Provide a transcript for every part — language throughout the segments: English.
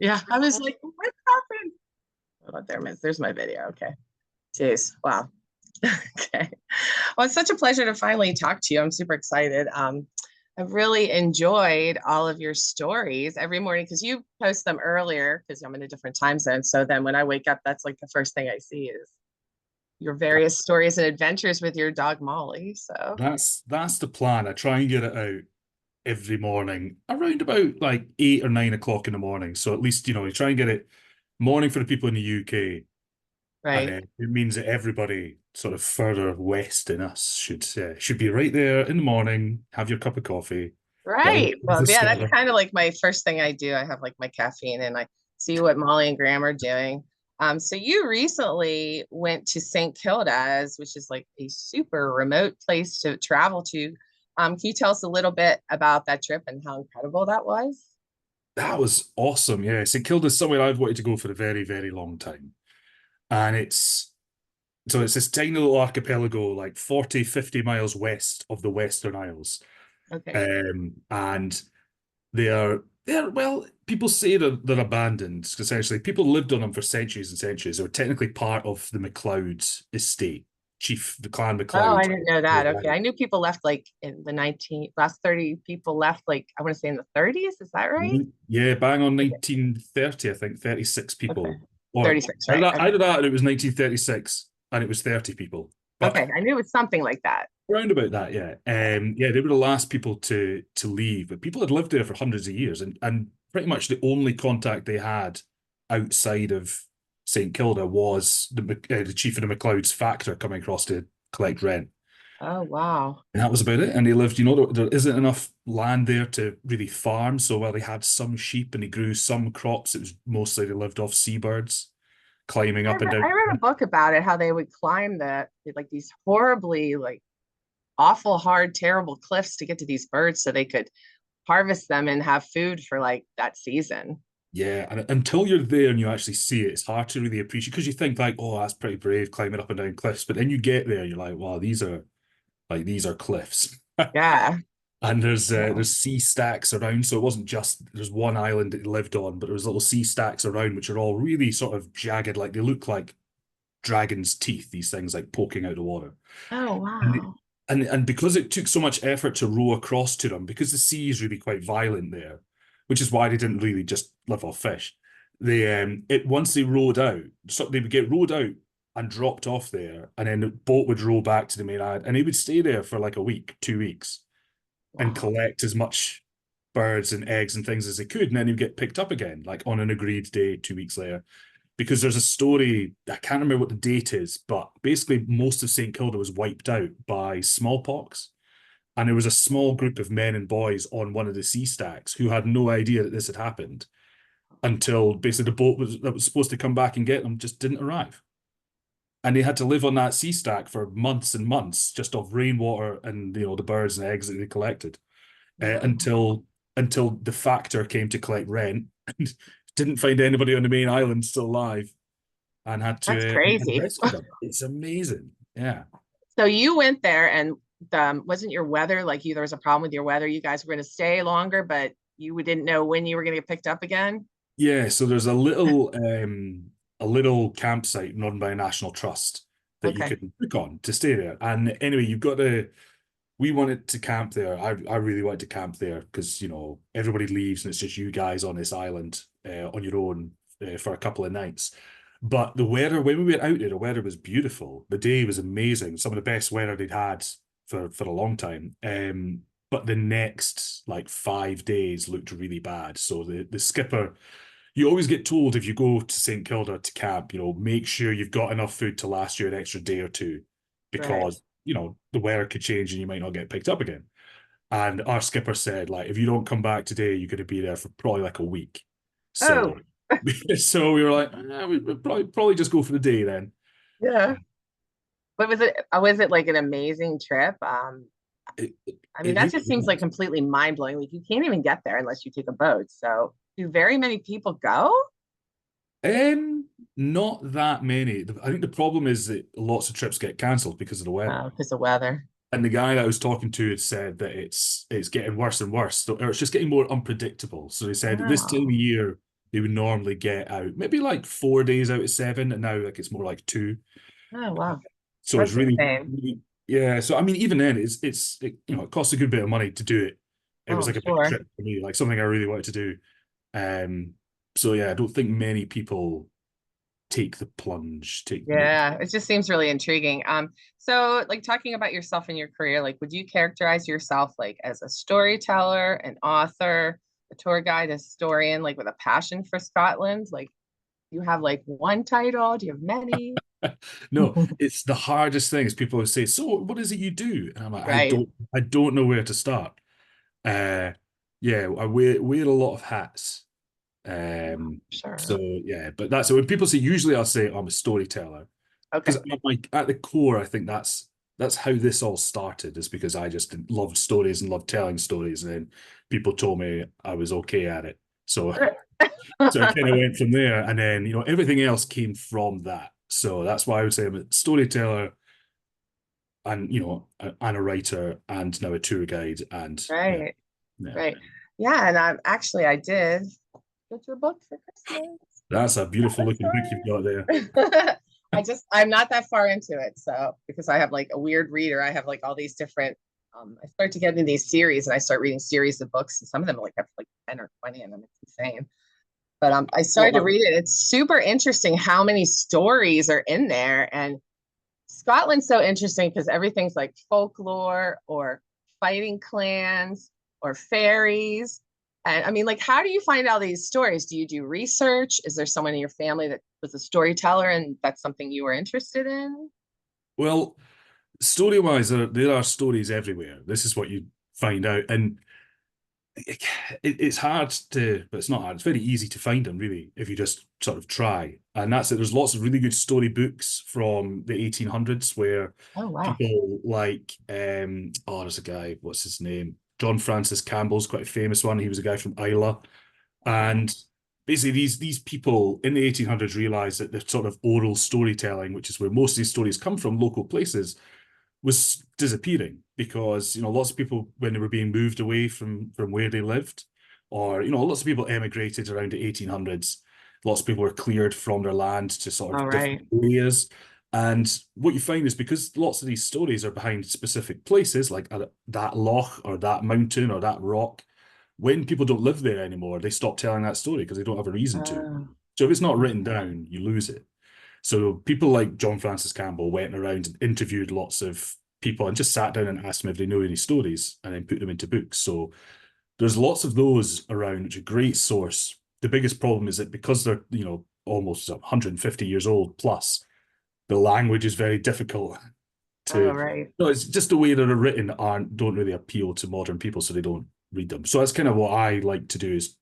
Yeah, I was like, what happened? Oh, there's my video. Okay. Jeez. Wow. Okay. Well, it's such a pleasure to finally talk to you. I'm super excited. I've really enjoyed all of your stories every morning because you post them earlier because I'm in a different time zone. So then when I wake up, that's like the first thing I see is your various stories and adventures with your dog Molly. So That's the plan. I try and get it out every morning around about like 8 or 9 o'clock in the morning. So at least, you try and get it morning for the people in the UK. And right. then it means that everybody sort of further west in us should be right there in the morning, have your cup of coffee, get a Right. little Well, yeah, that's discover. kind of like my first thing I do. I have like my caffeine and I see what Molly and Graham are doing. So you recently went to St. Kilda's, which is like a super remote place to travel to. Can you tell us a little bit about that trip and how incredible that was? That was awesome. Yeah. St. Kilda's somewhere I've wanted to go for a very, very long time. And it's this tiny little archipelago, like 40, 50 miles west of the Western Isles. Okay. And they're well, people say they're abandoned because essentially people lived on them for centuries and centuries. They were technically part of the MacLeod estate, the Clan Oh, I MacLeod. didn't know that. Okay. I knew people left like in the 30 people left like I want to say in the 30s. Is that right? Yeah, bang on Okay. 1930, I think, 36 Okay. people. Or 36, right? Okay. either that or it was 1936 and it was 30 people. But Okay. I knew it was something like that. round about that, yeah. Yeah, they were the last people to leave, but people had lived there for hundreds of years, and pretty much the only contact they had outside of St Kilda was the chief of the MacLeod's factor coming across to collect rent, Oh, wow. and that was about it. And they lived, there isn't enough land there to really farm, so while they had some sheep and they grew some crops, it was mostly they lived off seabirds climbing up and down. I read a book about it, how they would climb like these horribly, like awful, hard, terrible cliffs to get to these birds so they could harvest them and have food for like that season. Yeah, and until you're there and you actually see it, it's hard to really appreciate because you think like, oh, that's pretty brave climbing up and down cliffs. But then you get there, you're like, wow, these are cliffs. Yeah. And there's Wow. there's sea stacks around, so it wasn't just there's one island that they lived on, but there was little sea stacks around which are all really sort of jagged, like they look like dragon's teeth, these things like poking out the water. Oh, And it, wow. and because it took so much effort to row across to them, because the sea is really quite violent there, which is why they didn't really just live off fish. They it once they rowed out, so they would get rowed out and dropped off there, and then the boat would row back to the main island, and they would stay there for like a week, 2 weeks, and Wow. collect as much birds and eggs and things as they could, and then they'd get picked up again, like on an agreed day, 2 weeks later because there's a story, I can't remember what the date is, but basically most of St. Kilda was wiped out by smallpox. And there was a small group of men and boys on one of the sea stacks who had no idea that this had happened until basically the boat that was supposed to come back and get them just didn't arrive. And they had to live on that sea stack for months and months just off rainwater and the birds and eggs that they collected Wow. until the factor came to collect rent and didn't find anybody on the main island still alive and had That's to and crazy. rescue them. It's amazing. Yeah. So you went there and wasn't your weather like there was a problem with your weather? You guys were going to stay longer, but you didn't know when you were going to get picked up again? Yeah. So there's a little campsite run by a national trust that you Okay. can book on to stay there. And anyway, we wanted to camp there. I really wanted to camp there because, everybody leaves and it's just you guys on this island on your own for a couple of nights. But the weather, when we went out there, the weather was beautiful. The day was amazing. Some of the best weather they'd had for a long time. But the next like 5 days looked really bad. So the skipper, you always get told if you go to St. Kilda to camp, make sure you've got enough food to last you an extra day or two Right. because, the weather could change and you might not get picked up again. And our skipper said, like, if you don't come back today, you're going to be there for probably like a week. Oh, So, so we were like, we'd probably just go for the day then. yeah. What was it? Was it like an amazing trip? It, I mean, it that really just seems like was. completely mind blowing. Like you can't even get there unless you take a boat. So do very many people go? Not that many. I think the problem is that lots of trips get cancelled because of the weather. Oh, because of weather. And the guy that I was talking to had said that it's getting worse and worse, or it's just getting more unpredictable. So they said at this time of Oh, year, they would normally get out maybe like 4 days out of 7, and now like it's more like 2. Oh, wow. So it's That's really, insane. really, yeah. So I mean, even then, it costs a good bit of money to do it. It was Oh, like a big sure. trip for me, like something I really wanted to do. Um, so yeah, I don't think many people take the plunge, make. Yeah, it just seems really intriguing. So like talking about yourself and your career, like would you characterize yourself like as a storyteller, an author, a tour guide, a historian, like with a passion for Scotland? Like you have like one title? Do you have many? No, it's the hardest thing is people always say, so what is it you do? And I'm like, Right. I don't know where to start. Uh, yeah, I wear a lot of hats. So Sure. yeah, but that's when people say, usually I'll say I'm a storyteller Okay. because like at the core, I think that's how this all started, is because I just loved stories and loved telling stories, and then people told me I was okay at it. So so I kind of went from there, and then everything else came from that. So that's why I would say I'm a storyteller, and and a writer, and now a tour guide, and yeah, Right. yeah. Right. Yeah, and I did get your book for Christmas. That's a beautiful I'm looking book you've got there. sorry. I'm not that far into it. So because I have like a weird reader, I have like all these different I start to get into these series and I start reading series of books and some of them like have like 10 or 20 in them. It's insane. But I started to Well, read it. It's super interesting how many stories are in there. And Scotland's so interesting because everything's like folklore or fighting clans or fairies. And I mean, like, how do you find all these stories? Do you do research? Is there someone in your family that was a storyteller and that's something you were interested in? well, story-wise, there are stories everywhere. This is what you find out, and it's hard to, but it's not hard. It's very easy to find them, really, if you just sort of try. And that's it. There's lots of really good story books from the 1800s where Oh, wow. people like, there's a guy, what's his name? John Francis Campbell's quite a famous one. He was a guy from Islay. Okay. And basically, these people in the 1800s realized that the sort of oral storytelling, which is where most of these stories come from, local places, was disappearing because lots of people, when they were being moved away from where they lived, or lots of people emigrated around the 1800s. Lots of people were cleared from their land to sort All of different right. areas. And what you find is, because lots of these stories are behind specific places, like that loch or that mountain or that rock, when people don't live there anymore, they stop telling that story because they don't have a reason to. Uh, So if it's not written down, you lose it. So people like John Francis Campbell went around and interviewed lots of people and just sat down and asked them if they know any stories, and then put them into books. So there's lots of those around, which are a great source. The biggest problem is that because they're, almost 150 years old plus, the language is very difficult all to, right. no, it's just the way that they're written don't really appeal to modern people, so they don't read them. So that's kind of what I like to do, is,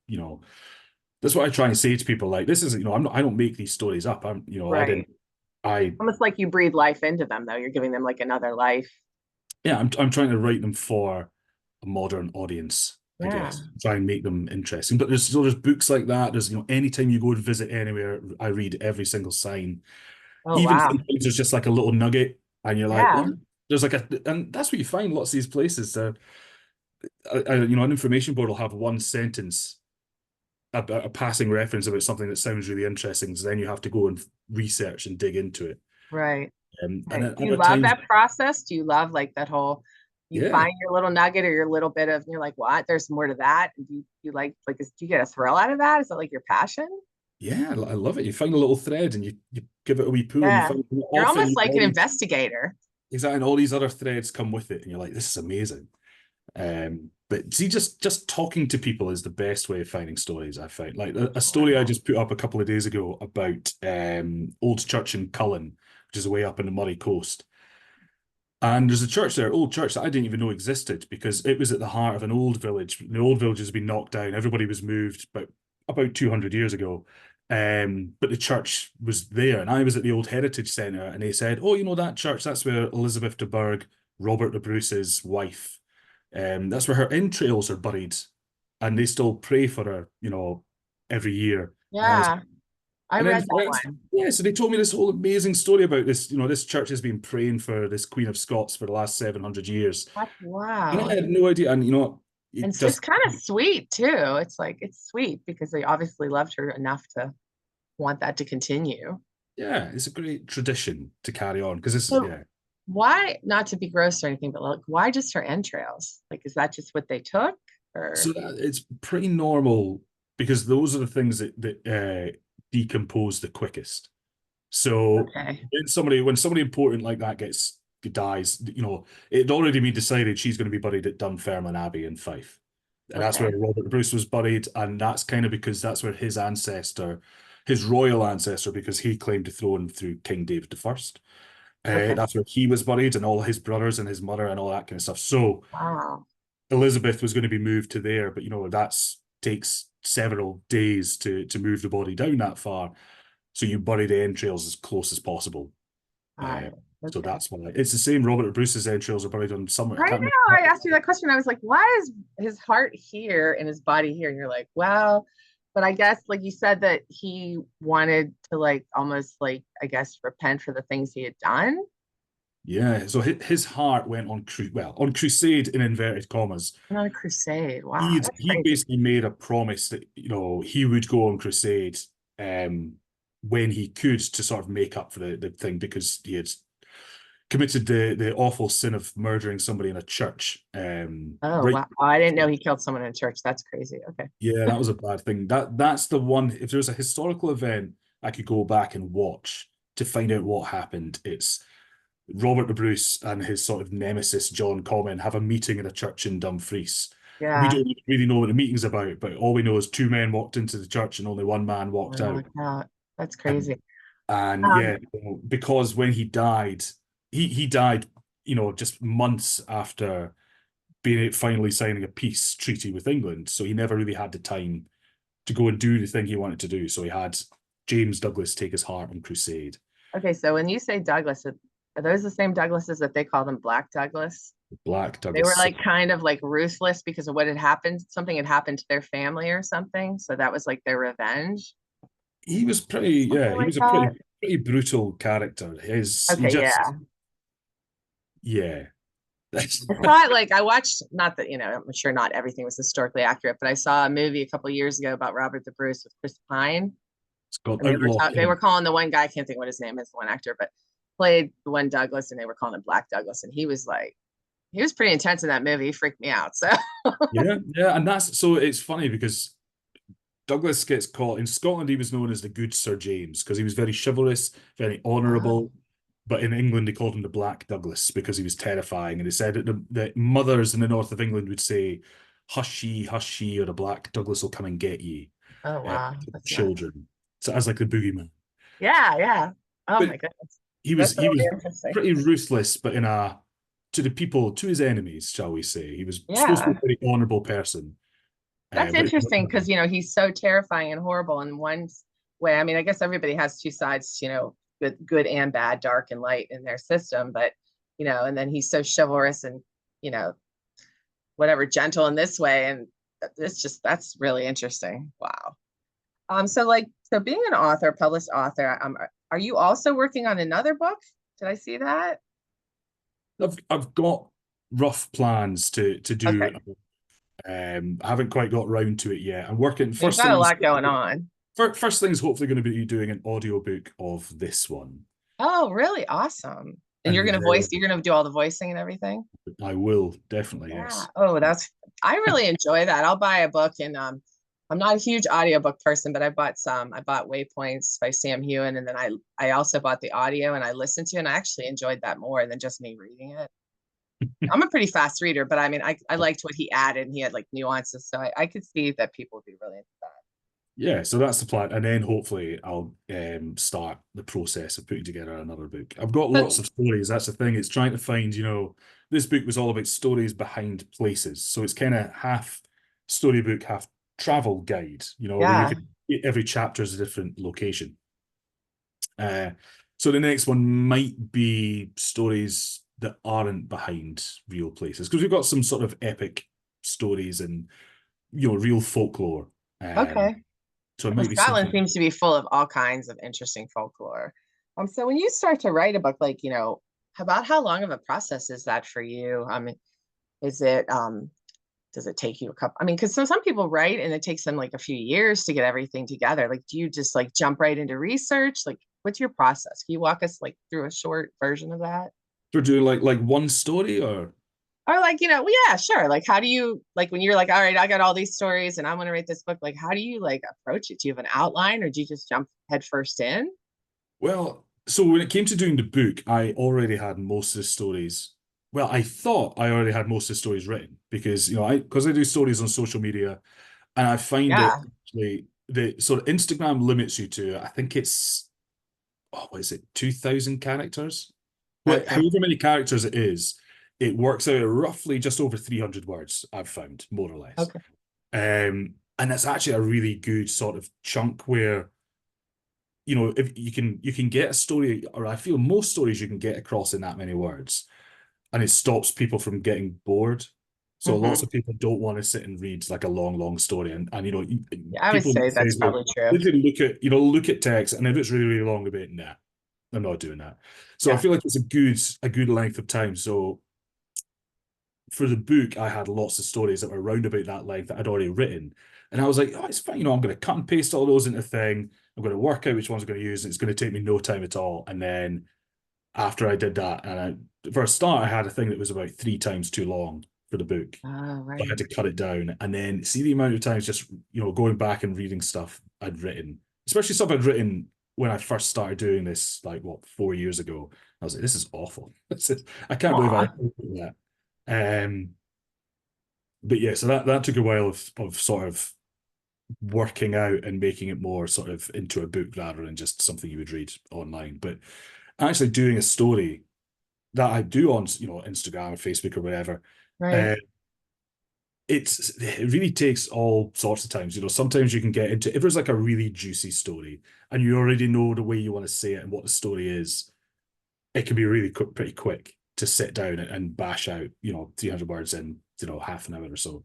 that's what I try and say to people. Like, this is, I don't make these stories up. I didn't, Right. I, Almost like you breathe life into them, though. You're giving them like another life. yeah, I'm trying to write them for a modern audience, I Yeah. guess. Try and make them interesting. But there's books like that. There's, anytime you go to visit anywhere, I read every single sign. Oh, Even wow. sometimes there's just like a little nugget, and you're like, Yeah. oh, there's like and that's what you find lots of these places. An information board will have one sentence about a passing reference about something that sounds really interesting. So then you have to go and research and dig into it. Right. And Right. then Do you other love times, that process? Do you love like that whole, you yeah, find your little nugget or your little bit of, you're like, what? There's more to that. And do you like, do you get a thrill out of that? Is that like your passion? yeah, I love it. You find a little thread and you give it a wee pull, and you Yeah. find You're often almost like all an these, investigator. exactly, and all these other threads come with it, and you're like, this is amazing. But see, just talking to people is the best way of finding stories, I find. Like a story I Wow. just put up a couple of days ago about Old Church in Cullen, which is way up in the Murray Coast. And there's a church there, old church, that I didn't even know existed, because it was at the heart of an old village. The old village has been knocked down. Everybody was moved about 200 years ago. But the church was there. And I was at the Old Heritage Centre, and they said, oh, that church, that's where Elizabeth de Burgh, Robert the Bruce's wife, that's where her entrails are buried. And they still pray for her, every year. And I was, Yeah. I and then read that one. yeah, so they told me this whole amazing story about this. This church has been praying for this Queen of Scots for the last 700 years. That's, And I wow. had no idea. And And it so it's just kind of sweet too. It's like it's sweet because they obviously loved her enough to want that to continue. yeah, it's a great tradition to carry on because this is So yeah. why, not to be gross or anything, but like why just her entrails? Like, is that just what they took? So Or that it's pretty normal because those are the things that decompose the quickest. So okay, when somebody important like that dies, it'd already been decided she's going to be buried at Dunfermline Abbey in Fife. And that's where okay, Robert Bruce was buried, and that's kind of because that's where his royal ancestor, because he claimed the throne through King David the First. okay. That's where he was buried, and all his brothers and his mother and all that kind of stuff. So Wow. Elizabeth was going to be moved to there, but that's takes several days to move the body down that far. So you bury the entrails as close as possible. Got Uh, it. so Okay. that's why it's the same. Robert Bruce's entrails are buried on somewhere. I I can't know. I remember. asked you that question. I was like, why is his heart here and his body here? And you're like, well, but I guess like you said that he wanted to like almost like I guess repent for the things he had done. Yeah. So his heart went on crusade in inverted commas. On a crusade. Wow, He that's he crazy. basically made a promise that he would go on crusade um when he could to sort of make up for the thing because he had committed the awful sin of murdering somebody in a church. Oh Right. wow. Oh, I didn't know he killed someone in church. That's crazy. Okay. Yeah, that was a bad thing. That's the one. If there's a historical event I could go back and watch to find out what happened, it's Robert the Bruce and his sort of nemesis John Comyn have a meeting in a church in Dumfries. We Yeah. don't really know what the meeting's about, but all we know is two men walked into the church and only one man walked Oh, out. look out. That's And crazy. yeah, Um, because when he died, he died, just months after being finally signing a peace treaty with England. So he never really had the time to go and do the thing he wanted to do. So he had James Douglas take his heart on crusade. okay, so when you say Douglas, are those the same Douglases that they call them Black Douglas? Black They were Douglas. like kind of like ruthless because of what had happened. Something had happened to their family or something. So that was like their revenge. He was pretty, yeah, Something he like was a that. pretty brutal character. He Okay, just, yeah. yeah. I saw it like I watched, not that, I'm sure not everything was historically accurate, but I saw a movie a couple of years ago about Robert the Bruce with Chris Pine. It's called And Outlaw they were King. calling the one guy, I can't think what his name is, the one actor, but played the one Douglas and they were calling him Black Douglas. And he was pretty intense in that movie. He freaked me out. So Yeah, yeah, and that's so it's funny because Douglas gets caught in Scotland. He was known as the good Sir James because he was very chivalrous, very oh, honourable. But in England, they called him the Black Douglas because he was terrifying. And they said that the mothers in the north of England would say, hush ye, or the Black Douglas will come and get ye, oh wow. to That's nuts. children. So as like the boogeyman. Yeah, yeah. Oh But my goodness. he was That's he was really interesting. pretty ruthless, but to the people, to his enemies, shall we say. He was supposed to be Yeah. a very honourable person. That's But interesting because he's so terrifying and horrible in one way. I mean, I guess everybody has two sides, good and bad, dark and light in their system, but and then he's so chivalrous and you know, whatever, gentle in this way. And that's really interesting. Wow. So being an author, published author, are you also working on another book? Did I see that? I've got rough plans to do. Okay. I haven't quite got round to it yet. I'm working You've first got a things lot going on. first things hopefully going to be doing an audiobook of this one. Oh, really? Awesome. And And then you're gonna do all the voicing and everything? I will definitely, Yeah. yes. Oh, I really enjoy that. I'll buy a book and I'm not a huge audiobook person, but I bought some. I bought Waypoints by Sam Hewen and then I also bought the audio and I listened to it and I actually enjoyed that more than just me reading it. I'm a pretty fast reader, but I mean I liked what he added and he had like nuances. So I could see that people would be really into that. Yeah, so that's the plan. And then hopefully I'll start the process of putting together another book. I've got lots So of stories. That's the thing. It's trying to find, this book was all about stories behind places. So it's kind of half storybook, half travel guide, where you yeah. can every chapter is a different location. Uh, so the next one might be stories that aren't behind real places because we've got some sort of epic stories and real folklore. Um, Okay. so it Well, might be Scotland something. seems to be full of all kinds of interesting folklore. So when you start to write a book, like, about how long of a process is that for you? Is it does it take you a couple? I mean, because some people write and it takes them like a few years to get everything together. Like, do you just like jump right into research? Like, what's your process? Can you walk us like through a short version of that? For doing like one story or Or like, well, yeah, sure. Like, how do you like when you're like, all right, I got all these stories and I want to write this book. Like, how do you like approach it? Do you have an outline or do you just jump head first in? well, so when it came to doing the book, I already had most of the stories. Well, I thought I already had most of the stories written because I do stories on social media, and I find Yeah. it actually the sort of Instagram limits you to, I think it's, oh, what is it, 2,000 characters? Well, Okay. however many characters it is, it works out at roughly just over 300 words, I've found, more or less. Okay. And that's actually a really good sort of chunk where, if you can get a story, or I feel most stories you can get across in that many words, and it stops people from getting bored. So lots Hmm. of people don't want to sit and read like a long, long story, and Yeah, I would people say say that's that probably true. they look at text, and if it's really, really long, a bit, nah, I'm not doing that. So I Yeah. feel like it's a good length of time. So for the book, I had lots of stories that were around about that length that I'd already written. And I was like, oh, it's fine. I'm going to cut and paste all those into a thing. I'm going to work out which ones I'm going to use. And it's going to take me no time at all. And then after I did that, for a start, I had a thing that was about 3 times too long for the book. Oh, So I had right. to cut it down. And then see the amount of times just, going back and reading stuff I'd written, especially stuff I'd written when I first started doing this, like, what, 4 years ago. I was like, this is awful. I can't believe I Aw. did that. Um, but yeah, so that took a while of sort of working out and making it more sort of into a book rather than just something you would read online. But actually doing a story that I do on Instagram or Facebook or whatever, Right. uh, it really takes all sorts of times. Sometimes you can get into, if there's like a really juicy story and you already know the way you want to say it and what the story is, it can be really pretty quick to sit down and bash out 300 words in half an hour or so.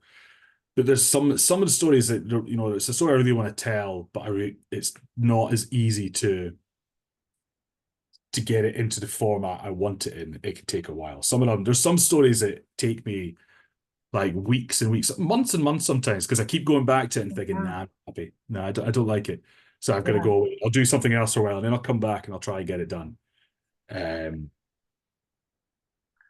But there's some of the stories that it's a story I really want to tell, but it's not as easy to get it into the format I want it in. It can take a while. There's some stories that take me like weeks and weeks, months and months sometimes, because I keep going back to it and thinking, Yeah. nah, I'm happy. No, I don't like it. So I've got to Yeah. go away. I'll do something else for a while, and then I'll come back and I'll try and get it done. Um,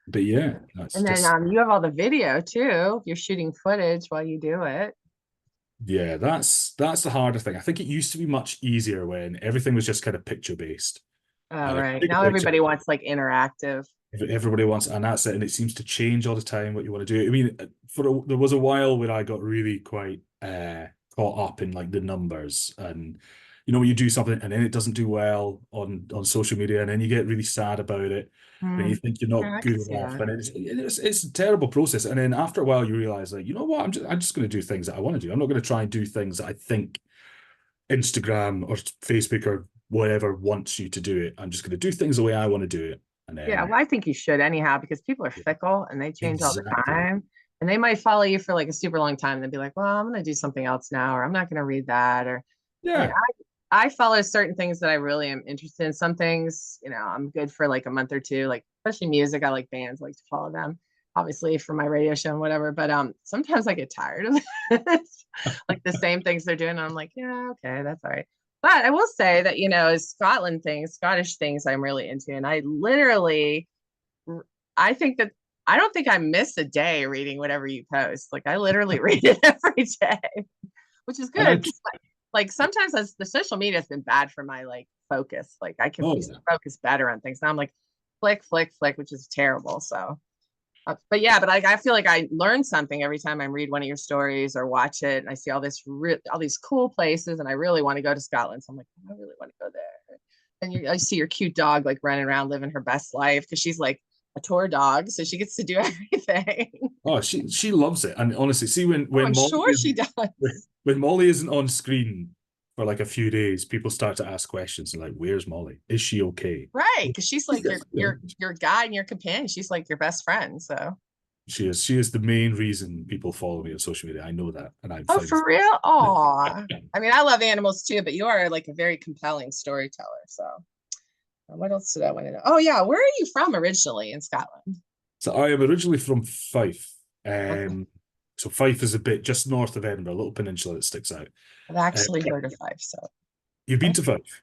but yeah, that's And then just you have all the video too. You're shooting footage while you do it. yeah, that's the harder thing. I think it used to be much easier when everything was just kind of picture based. Oh, And if right. you take Now a picture, everybody wants like interactive. everybody wants, and that's it. And it seems to change all the time what you want to do. I mean, there was a while where I got really quite caught up in like the numbers, and when you do something and then it doesn't do well on social media, and then you get really sad about it, and you Hmm. think you're Yeah, not I good can see enough, that. and it's a terrible process. And then after a while, you realize like, you know what, I'm just going to do things that I want to do. I'm not going to try and do things that I think Instagram or Facebook or whatever wants you to do it. I'm just going to do things the way I want to do it. And Yeah, then, well, I think you should anyhow because people are yeah, fickle and they change all the exactly. time. And they might follow you for like a super long time and then be like, well, I'm going to do something else now, or I'm not going to read that. Or, I mean, Yeah. I follow certain things that I really am interested in. Some things, I'm good for like a month or two, like especially music. I like bands, I like to follow them, obviously for my radio show and whatever. But sometimes I get tired of it. Like the same things they're doing. And I'm like, yeah, okay, that's all right. But I will say that, Scotland things, Scottish things I'm really into. And I literally, I think that I don't think I miss a day reading whatever you post. Like I literally read it every day, which is And good because like sometimes the social media has been bad for my like focus. Like I can oh used yeah. to focus better on things. Now I'm like flick, flick, flick, which is terrible. So, but yeah, but I feel like I learn something every time I read one of your stories or watch it, and I see all these cool places, and I really want to go to Scotland. So I'm like, I really want to go there. And I see your cute dog like running around living her best life because she's like a tour dog, so she gets to do everything. Oh, she loves it. And honestly, see Oh, when I'm Molly sure she isn't does. when Molly isn't on screen for like a few days, people start to ask questions and like, "Where's Molly? Is she okay?" Right, because she's like your Yeah. your your guide and your companion. She's like your best friend. So, She is the main reason people follow me on social media. I know that, and I've oh, found for real? Oh, I mean, I love animals too, but you are like a very compelling storyteller. So, what else did I want to know? Oh, yeah, where are you from originally in Scotland? so I am originally from Fife. Okay. So Fife is a bit just north of Edinburgh, a little peninsula that sticks out. I've Uh, actually heard of Fife, so you've been okay. to Fife?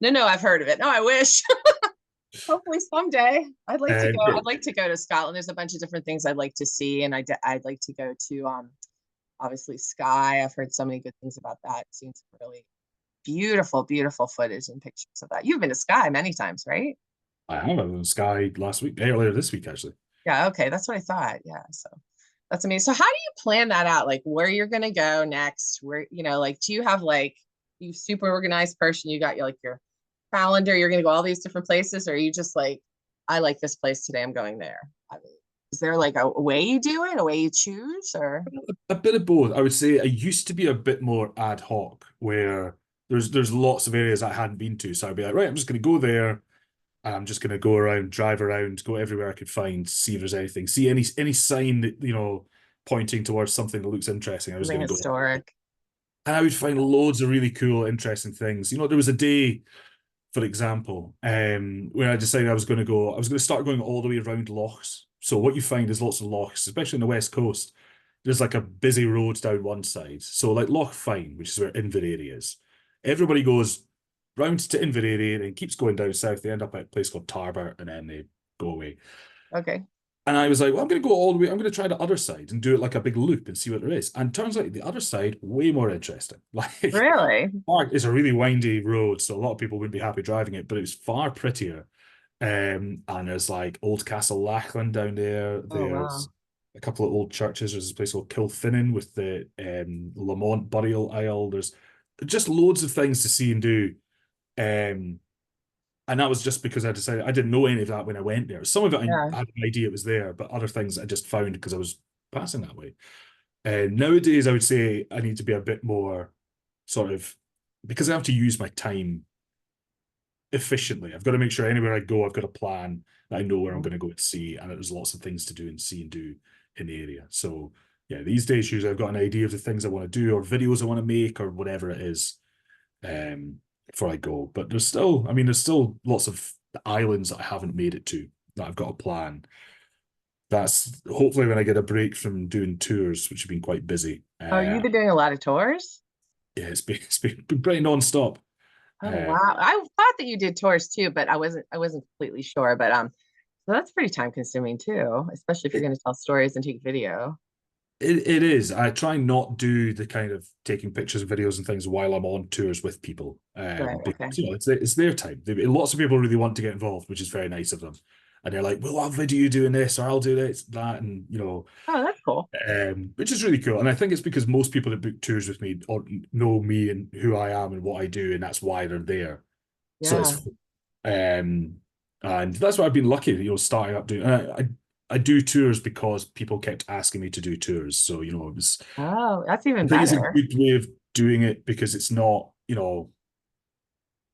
No, no, I've heard of it. No, I wish. Hopefully someday. I'd like to go. Yeah, I'd like to go to Scotland. There's a bunch of different things I'd like to see, and I'd like to go to obviously Skye. I've heard so many good things about that. It seems really beautiful, beautiful footage and pictures of that. You've been to Skye many times, right? I have. I was in Skye last week, earlier this week, actually. Yeah, okay, that's what I thought. Yeah, so that's amazing. So how do you plan that out? Like where you're gonna go next? Where, like, do you have like you super organized person? You got your like your calendar, you're gonna go all these different places, or are you just like, I like this place today, I'm going there? I mean, is there like a way you do it, a way you choose, or A bit of both. I would say I used to be a bit more ad hoc, where there's lots of areas I hadn't been to. So I'd be like, right, I'm just going to go there, and I'm just going to go around, drive around, go everywhere I could find, see if there's anything, see any sign that pointing towards something that looks interesting. I was something going to go, historic? and I would find loads of really cool, interesting things. There was a day, for example, where I decided I was going to go. I was going to start going all the way around lochs. So what you find is lots of lochs, especially on the west coast. There's like a busy road down one side. So like Loch Fyne, which is where Inverary is. Everybody goes round to Inverary and keeps going down south. They end up at a place called Tarbert and then they go away. Okay. And I was like, well, I'm going to go all the way. I'm going to try the other side and do it like a big loop and see what there is. And turns out the other side, way more interesting. Like, Really? it's a really windy road, so a lot of people wouldn't be happy driving it, but it's far prettier. And there's like Old Castle Lachlan down there. Oh wow. There's a couple of old churches. There's a place called Kilfinnan with the Lamont burial isle. There's just loads of things to see and do. Um, and that was just because I decided I didn't know any of that when I went there. Some of it Yeah. I had an idea it was there, but other things I just found because I was passing that way. And nowadays, I would say I need to be a bit more sort of, because I have to use my time efficiently. I've got to make sure anywhere I go, I've got a plan that I know where I'm Mhm. going to go and see, and there's lots of things to do and see and do in the area. So yeah, these days usually I've got an idea of the things I want to do or videos I want to make or whatever it is before I go. But there's still lots of islands that I haven't made it to that I've got a plan. That's hopefully when I get a break from doing tours, which have been quite busy. Oh, you've been doing a lot of tours? Yeah, it's been pretty non-stop. Oh Uh, wow. I thought that you did tours too, but I wasn't completely sure. But so that's pretty time consuming too, especially if you're it, going to tell stories and take video. it is. I try not do the kind of taking pictures and videos and things while I'm on tours with people, Right. Okay. because it's their time. Lots of people really want to get involved, which is very nice of them. And they're like, "Well, I'll video you doing this, or I'll do this, that," and Oh, that's cool. which is really cool. And I think it's because most people that book tours with me or know me and who I am and what I do, and that's why they're there. So Yeah. um, and that's why I've been lucky, starting up doing. I do tours because people kept asking me to do tours. So it was. Oh, that's even I think it's a better. good way of doing it because it's not.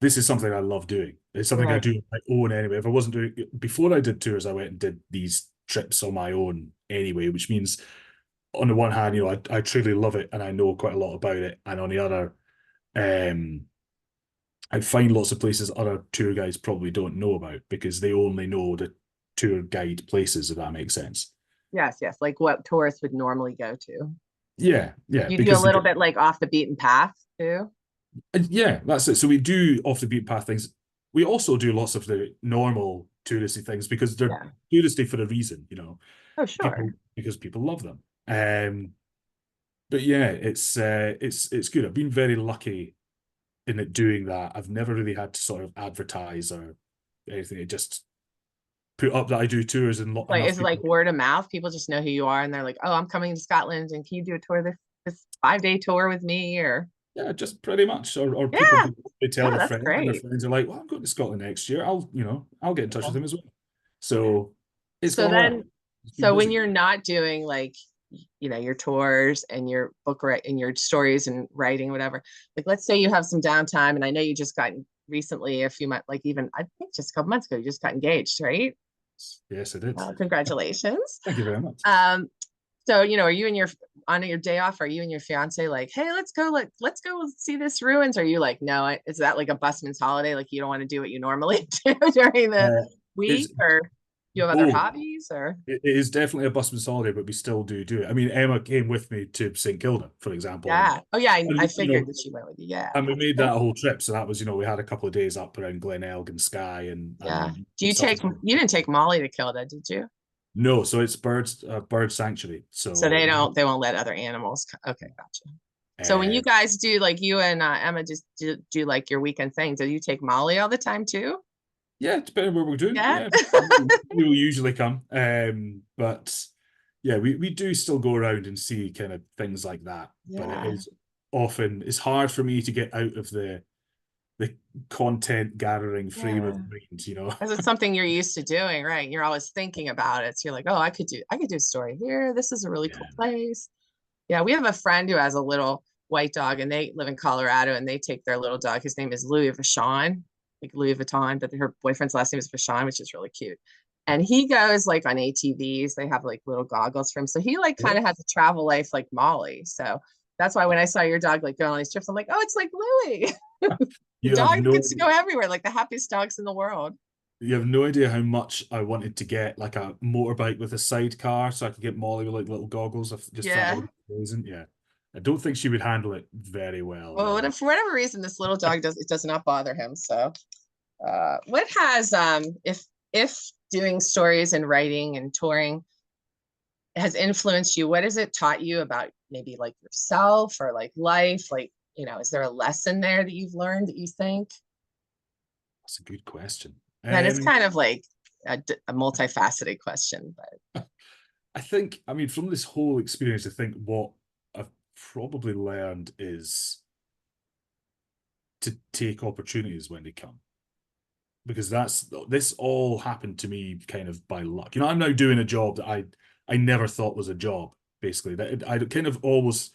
This is something I love doing. It's something I Right. do on my own anyway. If I wasn't doing before I did tours, I went and did these trips on my own anyway, which means on the one hand, I truly love it and I know quite a lot about it, and on the other, um, I find lots of places other tour guides probably don't know about because they only know the tour guide places, if that makes sense. Yes, yes. Like what tourists would normally go to. Yeah, yeah, You do a because little bit like off the beaten path too. yeah, that's it. So we do off the beat path things. We also do lots of the normal touristy things because they're Yeah. touristy for a reason, Oh, people sure. because people love them. But yeah, it's good. I've been very lucky in it doing that. I've never really had to sort of advertise or anything. It just put up that I do tours and Like, enough is it people. like word of mouth? People just know who you are and they're like, oh, I'm coming to Scotland and can you do a tour this 5 day tour with me? Or Yeah, just pretty much. Or people yeah, they tell no, their that's friends, and their great. friends are like, "Well, I'm going to Scotland next year. I'll get in touch with Yeah. them as well." So it's So gone well. then, It's been so when busy. you're not doing like, your tours and your book write and your stories and writing, whatever, like let's say you have some downtime and I know you just got recently a few months, like even I think just a couple months ago, you just got engaged, right? Yes, I did. Congratulations. Thank you very much. Um, so, are you and your on your day off, are you and your fiance like, hey, let's go see this ruins? Or are you like, no, is that like a busman's holiday? Like you don't want to do what you normally do during the Uh, it's week or you have other Oh, hobbies or? it is definitely a busman's holiday, but we still do it. I mean, Emma came with me to St Kilda, for example, Yeah. Oh yeah, I and figured that she went with you. Yeah, and we that's made cool. that whole trip. So that was, we had a couple of days up around Glen Elg and Skye Yeah. and Do you stuff. you didn't take Molly to Kilda, did you? No, so it's bird sanctuary. So So they won't let other animals. Okay, gotcha. So when uh, you guys do like you and Emma just do like your weekend thing, do you take Molly all the time too? yeah, depending on what we're doing. Yeah. Yeah, we will usually come. But yeah, we do still go around and see kind of things like that. But it Yeah. is often it's hard for me to get out of the content gathering frame of Yeah. mind. Because it's something you're used to doing, right? You're always thinking about it. So you're like, oh, I could do a story here. This is a really cool Yeah. place. Yeah, we have a friend who has a little white dog and they live in Colorado and they take their little dog. His name is Louis Vuitton, like Louis Vuitton, but her boyfriend's last name is Vuitton, which is really cute. And he goes like on ATVs. They have like little goggles for him. So he like kind Yeah. of has a travel life like Molly. So that's why when I saw your dog like going on these trips, I'm like, oh, it's like Louis. The You have dog no gets to go everywhere, like the happiest dogs in the world. you have no idea how much I wanted to get like a motorbike with a sidecar so I could get Molly with like little goggles. I just thought that would Yeah. be amazing. Yeah. I don't think she would handle it very well, Well, though. for whatever reason, this little dog does not bother him. So what has if doing stories and writing and touring has influenced you, what has it taught you about maybe like yourself or like life? Like, is there a lesson there that you've learned that you think? That's a good question. And it's kind of like a multifaceted question, but I think, I mean, from this whole experience, I think what I've probably learned is to take opportunities when they come. Because this all happened to me kind of by luck. I'm now doing a job that I never thought was a job, basically. That I kind of always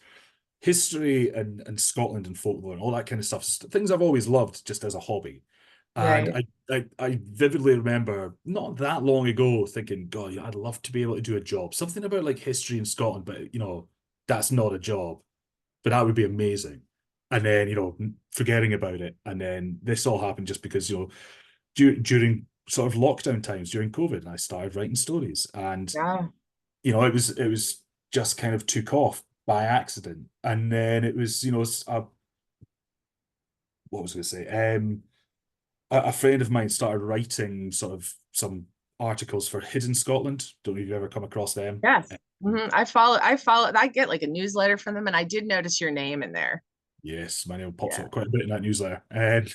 history and Scotland and folklore and all that kind of stuff, things I've always loved just as a hobby. And right, I vividly remember not that long ago thinking, God, yeah, I'd love to be able to do a job. Something about like history in Scotland, but that's not a job. But that would be amazing. And then, forgetting about it. And then this all happened just because, during sort of lockdown times during COVID, and I started writing stories. And, yeah, it was just kind of took off by accident. And then it was, what was I going to say? A friend of mine started writing sort of some articles for Hidden Scotland. Don't know if you've ever come across them. yes. I get like a newsletter from them, and I did notice your name in there. Yes, my name pops Yeah, up quite a bit in that newsletter. And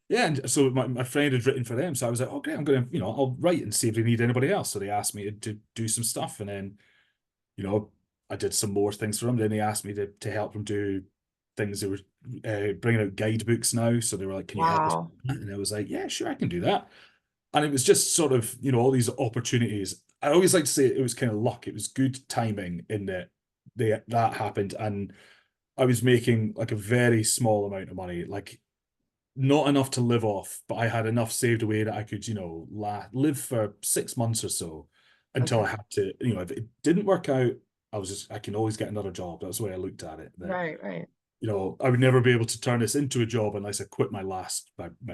yeah, and so my friend had written for them. So I was like, okay, I'm going to, I'll write and see if they need anybody else. So they asked me to do some stuff. And then, I did some more things for them. Then they asked me to help them do things. They were bringing out guidebooks now. So they were like, can you help us wow, with that? And I was like, yeah, sure, I can do that. And it was just sort of, all these opportunities. I always like to say it was kind of luck. It was good timing in that that happened. And I was making like a very small amount of money, like not enough to live off, but I had enough saved away that I could, live for 6 months or so until I okay, had to, if it didn't work out, I can always get another job. That's the way I looked at it. That, right, right, I would never be able to turn this into a job unless I quit my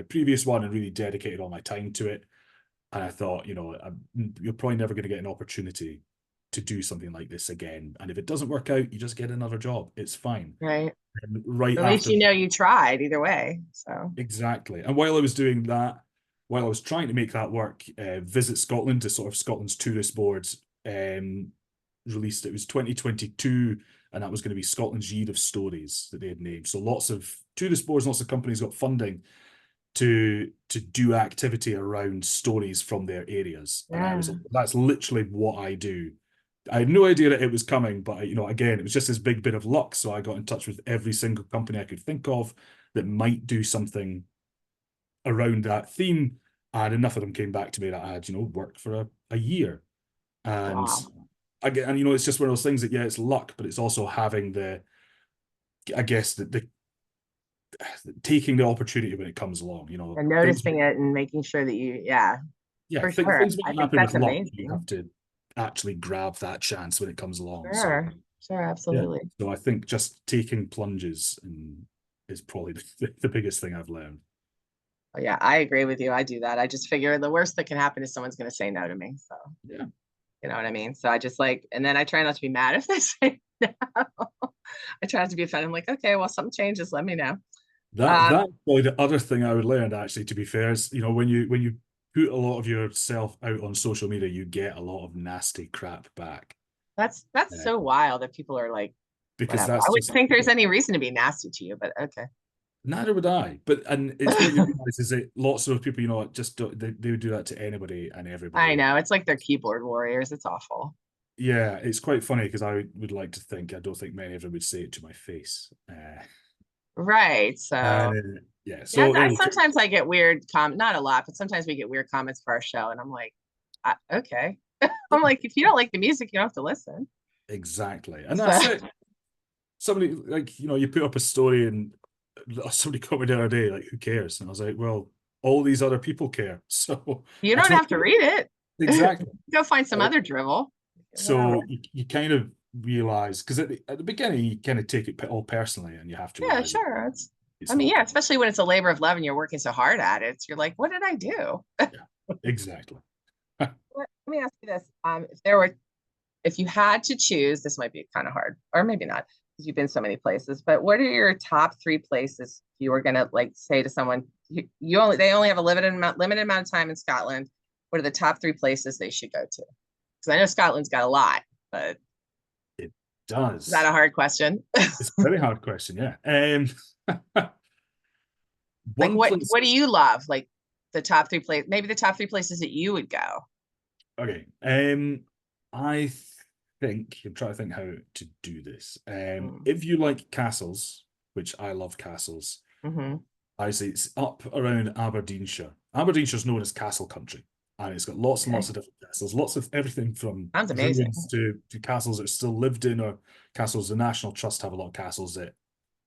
previous one and really dedicated all my time to it. And I thought, you're probably never going to get an opportunity to do something like this again. And if it doesn't work out, you just get another job. It's fine. right. And right At least after, you tried either way. So exactly. And while I was doing that, while I was trying to make that work, Visit Scotland, the sort of Scotland's tourist boards, released, it was 2022, and that was going to be Scotland's Year of Stories that they had named. So lots of tourist boards, lots of companies got funding to do activity around stories from their areas. And yeah, that's literally what I do. I had no idea that it was coming, but again, it was just this big bit of luck. So I got in touch with every single company I could think of that might do something around that theme. And enough of them came back to me that I had, worked for a year. And wow, again, and it's just one of those things that, yeah, it's luck, but it's also having I guess the taking the opportunity when it comes along, and things. noticing it and making sure that yeah, Yeah, for sure. things I might think happen that's with luck. You have amazing. to actually grab that chance when it comes along. So Sure, sure, yeah, absolutely. so I think just taking plunges is probably the biggest thing I've learned. Oh, yeah, I agree with you. I do that. I just figure the worst that can happen is someone's going to say no to me. So, Yeah. you know what I mean? So I just like, and then I try not to be mad if they say no. I try not to be offended. I'm like, okay, well, something changes, let me know. That's probably the other thing I would learn, actually, to be fair, is, you know, when you put a lot of yourself out on social media, you get a lot of nasty crap back. That's Uh, so wild that people are like, because whatever. that's I wouldn't just, think there's any reason to be nasty to you, but okay. neither would I. But and it's what you realize is that lots of people, you know, just don't, they would do that to anybody and I everybody. know. It's like they're keyboard warriors. It's awful. Yeah, it's quite funny because I would like to think I don't think many of them would say it to my face. Right. So And yeah, yeah, so I anyway, sometimes I get weird not a lot, but sometimes we get weird comments for our show, and I'm like, okay. I'm like, if you don't like the music, you don't have to listen. exactly, and So that's it. Somebody like, you know, you put up a story and somebody commented the other day like, who cares? And I was like, well, all these other people care, so you I don't don't have to read it. exactly. Go find some Uh, other drivel. Whatever. so you kind of realize, because at the beginning you kind of take it all personally, and you have to Yeah, realize sure. it's I mean, not yeah, personal. especially when it's a labor of love and you're working so hard at it. You're like, what did I do? Yeah, exactly. Let me ask you this. If you had to choose, this might be kind of hard, or maybe not, because you've been so many places, but what are your top three places you were gonna like say to someone they only have a limited amount of time in Scotland? What are the top three places they should go to? Because I know Scotland's got a lot, but It is that a does. hard question? It's a very hard question, yeah. Like One place. what do you love? Like the top three places, maybe the top three places that you would go. Okay. I think I'm trying to think how to do this. Mm. If you like castles, which I love castles, Mm-hmm. I say it's up around Aberdeenshire. Aberdeenshire is known as castle country, and it's got lots and Okay. lots of different castles, lots of everything from Sounds ruins amazing. to castles that are still lived in, or castles. The National Trust have a lot of castles that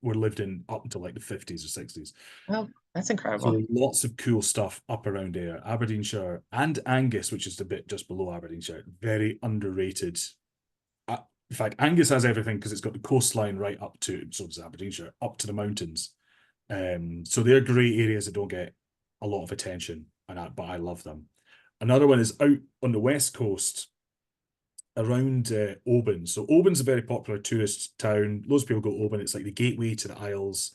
were lived in up until like the 50s or 60s. Oh, that's incredible. So lots of cool stuff up around there. Aberdeenshire and Angus, which is the bit just below Aberdeenshire, very underrated. In fact, Angus has everything because it's got the coastline right up to, so does Aberdeenshire, up to the mountains. So they're great areas that don't get a lot of attention, but I love them. Another one is out on the west coast around Oban. So Oban's a very popular tourist town. Loads of people go to Oban. It's like the gateway to the Isles.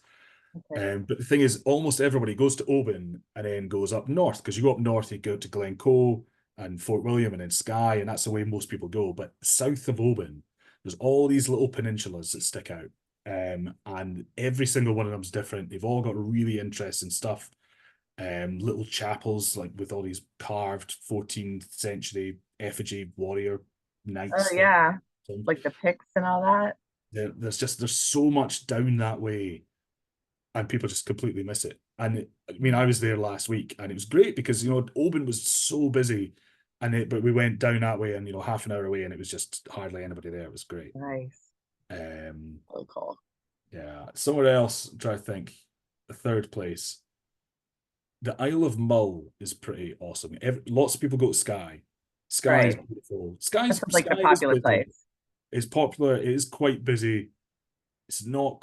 Okay. But the thing is, almost everybody goes to Oban and then goes up north, because you go up north, you go to Glencoe and Fort William and then Skye, and that's the way most people go. But south of Oban, there's all these little peninsulas that stick out. And every single one of them is different. They've all got really interesting stuff. Little chapels like with all these carved 14th century effigy warrior Oh knights things. yeah, like the pics and all that. There's so much down that way, and people just completely miss it. And I mean, I was there last week, and it was great because, you know, Oban was so busy, but we went down that way, and, you know, half an hour away, and it was just hardly anybody there. It was great. Nice. Um, Oh, cool. yeah, somewhere else. I'm trying to think. The third place, the Isle of Mull is pretty awesome. Lots of people go to Skye. Skye is Right. beautiful. That's like the Skye is popular busy. place. It's popular. It is quite busy. It's not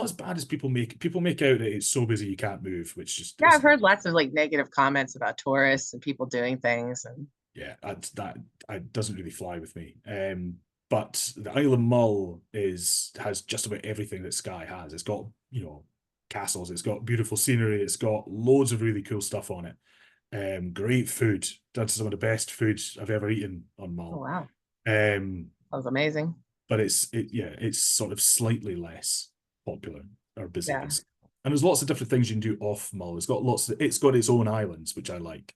as bad as people make out that it's so busy you can't move, which just Yeah, I've isn't. heard lots of like negative comments about tourists and people doing things and Yeah, that doesn't really fly with me. But the Isle of Mull has just about everything that Skye has. It's got, you know, castles, it's got beautiful scenery, it's got loads of really cool stuff on it. Great food. That's some of the best food I've ever eaten on oh Mull. wow, Um, that was amazing. but it's sort of slightly less popular or busy Yeah. than Skye. And there's lots of different things you can do off Mull. It's got its own islands, which I like.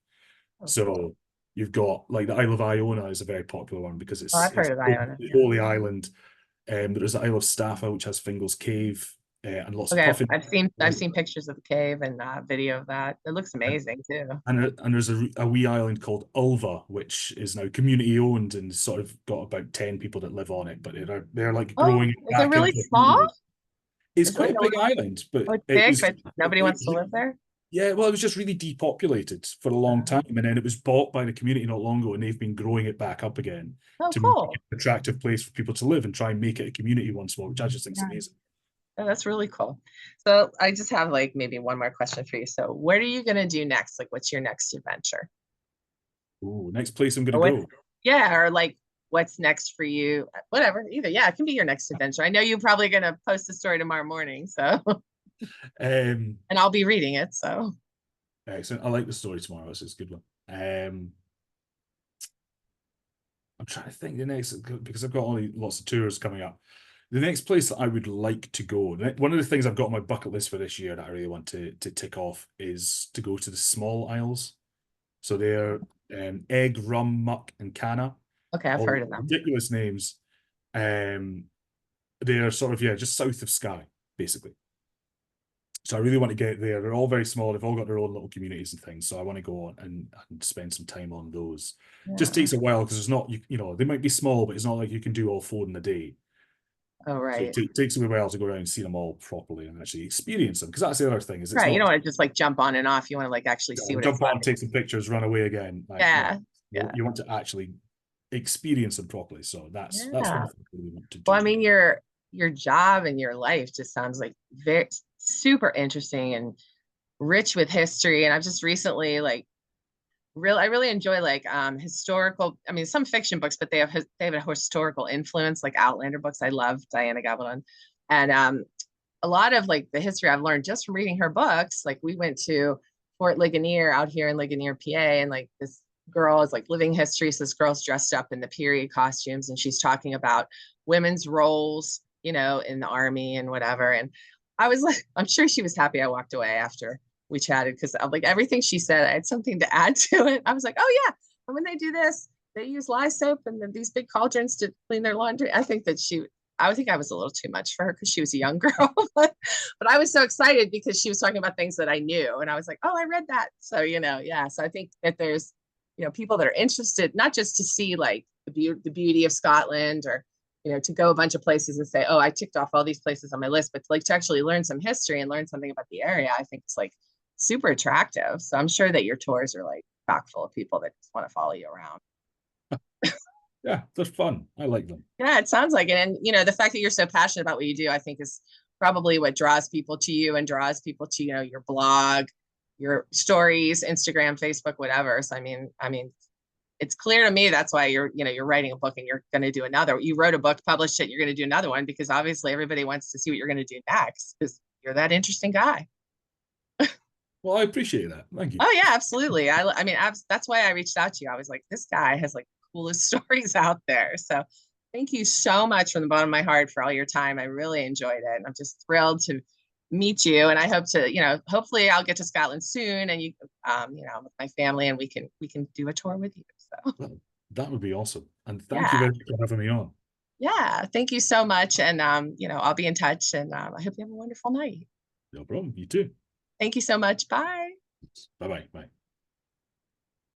Oh, cool. So you've got like the Isle of Iona is a very popular one because Oh, I've it's heard of Iona. the Yeah. holy island. There's the Isle of Staffa, which has Fingal's Cave, and lots of Okay, puffin. I've seen pictures of the cave and video of that. It looks And, amazing too. and there's a wee island called Ulva, which is now community owned and sort of got about 10 people that live on it, but they're like Oh, growing it is it back really into a small? community. It's Is it like quite a big island, oh, but it's big, but nobody it wants to was live there? yeah, well, it was just really depopulated for a long time, and then it was bought by the community not long ago, and they've been growing it back up again Oh, to make it cool. an attractive place for people to live and try and make it a community once more, which I just think is Yeah. amazing. Oh, that's really cool. So I just have like maybe one more question for you. So what are you gonna do next? Like, what's your next adventure? Ooh, next place I'm gonna Or what's go. yeah, or like what's next for you? Whatever, either. Yeah, it can be your next adventure. I know you're probably gonna post a story tomorrow morning, so Um, and I'll be reading it. So Excellent. I like the story tomorrow. It's a good one. I'm trying to think the next because I've got lots of tours coming up. The next place that I would like to go, one of the things I've got on my bucket list for this year that I really want to tick off is to go to the small isles. So they're Egg, Rum, Muck, and Canna, okay, I've all heard of them. ridiculous names. Um, they're sort of, yeah, just south of Skye, basically. So I really want to get there. They're all very small. They've all got their own little communities and things. So I want to go on and spend some time on those. Just Yeah. takes a while because it's not, you know, they might be small, but it's not like you can do all four in a day. Oh, So it right. takes a while to go around and see them all properly and actually experience them. Because that's the other thing is it's Right. You not don't want to just like jump on and off. You want to like actually see what it's jump on, like. take some pictures, run away again. Like, no, Yeah. Yeah. you want to actually experience them properly. So that's one Yeah. thing I really want to Well, do. I mean, your job and your life just sounds like very super interesting and rich with history. And I've just recently like I really enjoy like historical, I mean some fiction books, but they have a historical influence, like Outlander books. I love Diana Gabaldon. And a lot of like the history I've learned just from reading her books. Like we went to Fort Ligonier out here in Ligonier, PA, and like this girl is like living history. So this girl's dressed up in the period costumes and she's talking about women's roles, you know, in the army and whatever. And I was like, I'm sure she was happy I walked away after we chatted because like everything she said, I had something to add to it. I was like, oh yeah, and when they do this, they use lye soap and these big cauldrons to clean their laundry. I think that I would think I was a little too much for her because she was a young girl, but I was so excited because she was talking about things that I knew, and I was like, oh, I read that. So you know, yeah. So I think that there's, you know, people that are interested not just to see like the beauty of Scotland or you know to go a bunch of places and say, oh, I ticked off all these places on my list, but like to actually learn some history and learn something about the area. I think it's like super attractive. So I'm sure that your tours are like chock full of people that just want to follow you around. Yeah, they're fun. I like them. Yeah, it sounds like it. And you know, the fact that you're so passionate about what you do, I think is probably what draws people to you and draws people to, you know, your blog, your stories, Instagram, Facebook, whatever. So I mean, it's clear to me that's why you're, you know, you're writing a book and you're going to do another. You wrote a book, published it, you're going to do another one because obviously everybody wants to see what you're going to do next because you're that interesting guy. Well, I appreciate that. Thank you. Oh yeah, absolutely. I mean, that's why I reached out to you. I was like, this guy has like the coolest stories out there. So thank you so much from the bottom of my heart for all your time. I really enjoyed it. And I'm just thrilled to meet you. And I hope to, you know, hopefully I'll get to Scotland soon and you, you know, with my family and we can do a tour with you. So Well, that would be awesome. And thank you yeah. very much for having me on. Yeah. Thank you so much. And, you know, I'll be in touch and I hope you have a wonderful night. No problem. You too. Thank you so much. Bye. Bye bye. Bye.